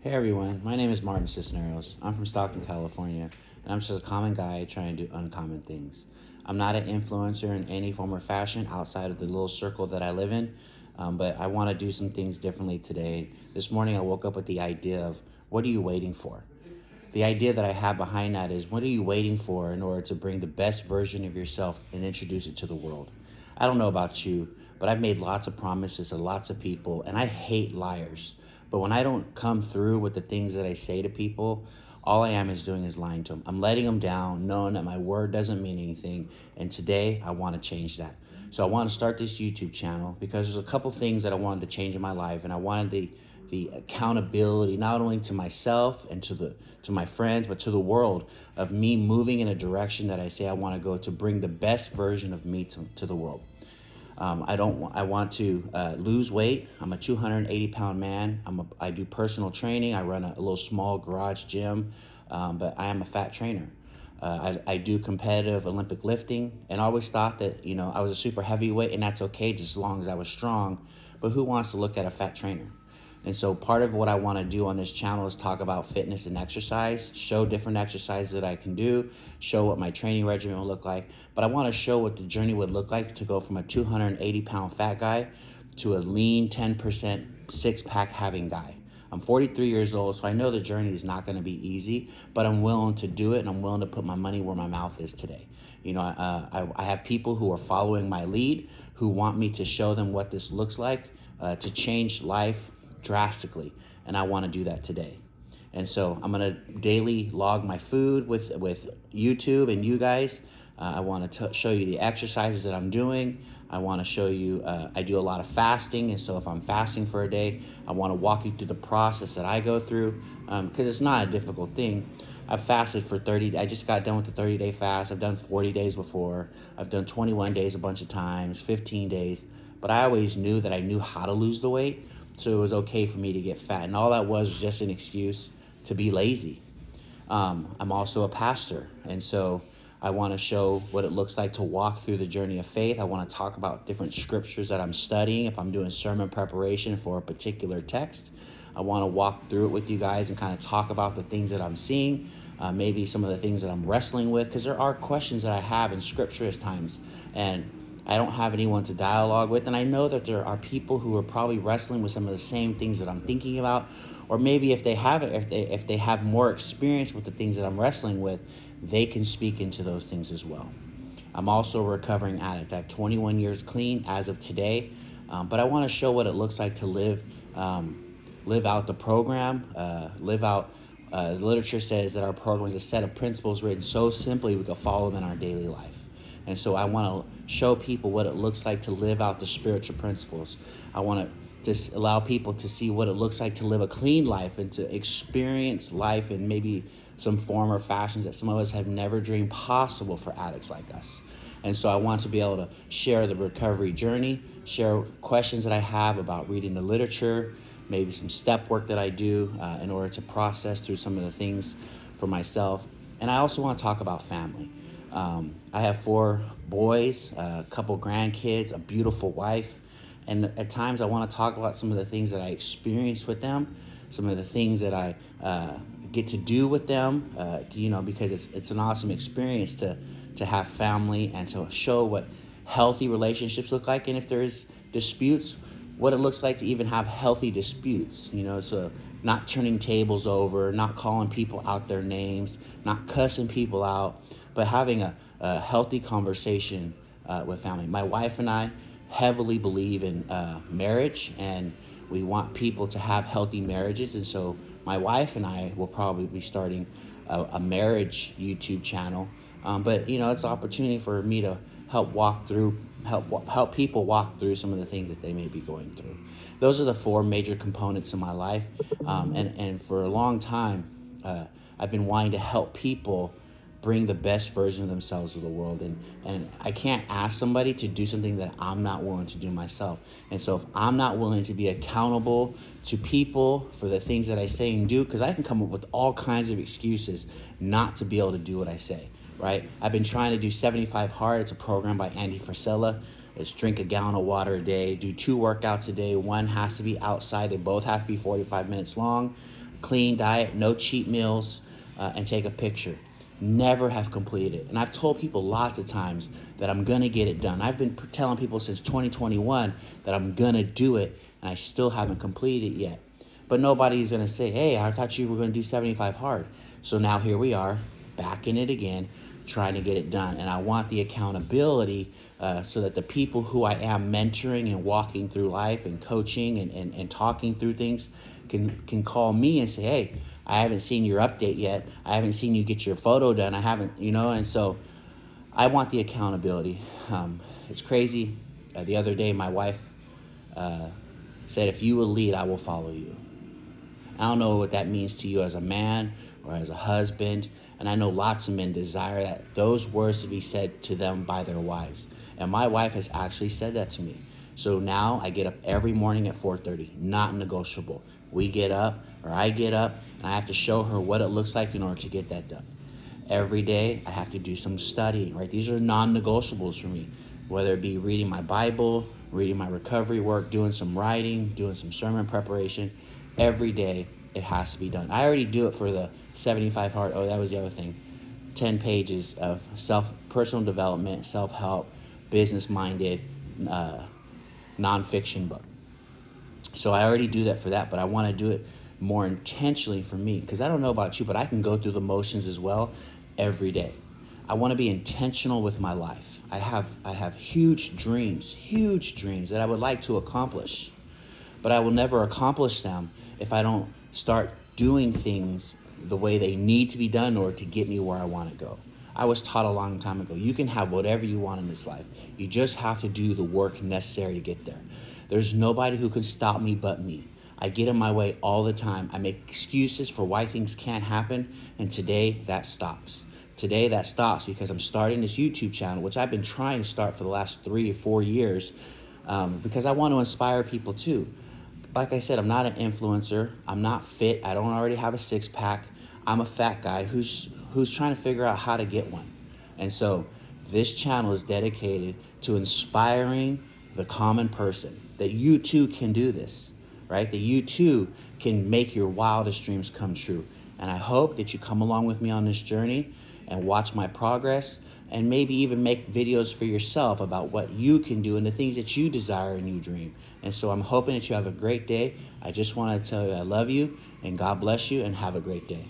Hey everyone, my name is Martin Sisneroz. I'm from Stockton, California, and I'm just a common guy trying to do uncommon things. I'm not an influencer in any form or fashion outside of the little circle that I live in, but I want to do some things differently today. This morning I woke up with the idea of, what are you waiting for? The idea that I have behind that is, what are you waiting for in order to bring the best version of yourself and introduce it to the world? I don't know about you, but I've made lots of promises to lots of people, and I hate liars. But when I don't come through with the things that I say to people, all I am is doing is lying to them. I'm letting them down, knowing that my word doesn't mean anything. And today I want to change that. So I want to start this YouTube channel because there's a couple things that I wanted to change in my life, and I wanted the accountability not only to myself and to my friends, but to the world, of me moving in a direction that I say I want to go to bring the best version of me to the world. I want to lose weight. I'm a 280-pound man. I do personal training. I run a little small garage gym, but I am a fat trainer. I do competitive Olympic lifting, and I always thought that I was a super heavyweight, and that's okay just as long as I was strong. But who wants to look at a fat trainer? And so part of what I want to do on this channel is talk about fitness and exercise, show different exercises that I can do, show what my training regimen will look like. But I want to show what the journey would look like to go from a 280-pound fat guy to a lean 10% six-pack having guy. I'm 43 years old, so I know the journey is not going to be easy, but I'm willing to do it, and I'm willing to put my money where my mouth is today. I have people who are following my lead, who want me to show them what this looks like to change life drastically, and I want to do that today. And so I'm going to daily log my food with YouTube and you guys. I want to show you the exercises that I'm doing. I want to show you, I do a lot of fasting, and so if I'm fasting for a day, I want to walk you through the process that I go through, because it's not a difficult thing. I've fasted for 30, I just got done with the 30-day fast. I've done 40 days before. I've done 21 days a bunch of times, 15 days, but I always knew that I knew how to lose the weight, so it was okay for me to get fat, and all that was just an excuse to be lazy. I'm also a pastor, and so I want to show what it looks like to walk through the journey of faith. I want to talk about different scriptures that I'm studying. If I'm doing sermon preparation for a particular text, I want to walk through it with you guys and kind of talk about the things that I'm seeing, maybe some of the things that I'm wrestling with, because there are questions that I have in scripture at times, and I don't have anyone to dialogue with. And I know that there are people who are probably wrestling with some of the same things that I'm thinking about, or maybe if they have more experience with the things that I'm wrestling with, they can speak into those things as well. I'm also a recovering addict. I have 21 years clean as of today, but I want to show what it looks like to live out the program, live out. The literature says that our program is a set of principles written so simply we can follow them in our daily life. And so I want to show people what it looks like to live out the spiritual principles. I want to allow people to see what it looks like to live a clean life and to experience life in maybe some form or fashions that some of us have never dreamed possible for addicts like us. And so I want to be able to share the recovery journey, share questions that I have about reading the literature, maybe some step work that I do in order to process through some of the things for myself. And I also want to talk about family. I have 4 boys, a couple grandkids, a beautiful wife, and at times I want to talk about some of the things that I experienced with them, some of the things that I get to do with them, because it's an awesome experience to have family and to show what healthy relationships look like, and if there's disputes, what it looks like to even have healthy disputes, so not turning tables over, not calling people out their names, not cussing people out, but having a healthy conversation with family. My wife and I heavily believe in marriage, and we want people to have healthy marriages. And so my wife and I will probably be starting a marriage YouTube channel. But it's an opportunity for me to help people walk through some of the things that they may be going through. Those are the 4 major components in my life. And for a long time, I've been wanting to help people bring the best version of themselves to the world. And I can't ask somebody to do something that I'm not willing to do myself. And so if I'm not willing to be accountable to people for the things that I say and do, because I can come up with all kinds of excuses not to be able to do what I say, right? I've been trying to do 75 Hard. It's a program by Andy Frisella. It's drink a gallon of water a day, do 2 workouts a day. One has to be outside. They both have to be 45 minutes long. clean diet, no cheat meals, and take a picture. Never have completed it. And I've told people lots of times that I'm going to get it done. I've been telling people since 2021 that I'm going to do it, and I still haven't completed it yet. But nobody's going to say, hey, I thought you were going to do 75 hard. So now here we are, back in it again, trying to get it done. And I want the accountability so that the people who I am mentoring and walking through life and coaching and talking through things can call me and say, hey, I haven't seen your update yet. I haven't seen you get your photo done. I haven't, and so I want the accountability. It's crazy. The other day, my wife said, if you will lead, I will follow you. I don't know what that means to you as a man or as a husband. And I know lots of men desire that those words to be said to them by their wives. And my wife has actually said that to me. So now I get up every morning at 4:30, not negotiable. We get up, or I get up, and I have to show her what it looks like in order to get that done. Every day I have to do some studying, right? These are non-negotiables for me, whether it be reading my Bible, reading my recovery work, doing some writing, doing some sermon preparation. Every day it has to be done. I already do it for the 75 hard. Oh, that was the other thing. 10 pages of personal development, self-help, business-minded, nonfiction book. So I already do that for that, but I want to do it more intentionally for me, because I don't know about you, but I can go through the motions as well every day. I want to be intentional with my life. I have huge dreams that I would like to accomplish, but I will never accomplish them if I don't start doing things the way they need to be done in order to get me where I want to go. I was taught a long time ago, you can have whatever you want in this life. You just have to do the work necessary to get there. There's nobody who can stop me but me. I get in my way all the time. I make excuses for why things can't happen, and today that stops. Today that stops because I'm starting this YouTube channel, which I've been trying to start for the last 3 or 4 years, because I want to inspire people too. Like I said, I'm not an influencer. I'm not fit. I don't already have a six-pack. I'm a fat guy who's trying to figure out how to get one. And so this channel is dedicated to inspiring the common person, that you too can do this, right? That you too can make your wildest dreams come true. And I hope that you come along with me on this journey and watch my progress, and maybe even make videos for yourself about what you can do and the things that you desire and you dream. And so I'm hoping that you have a great day. I just want to tell you I love you, and God bless you, and have a great day.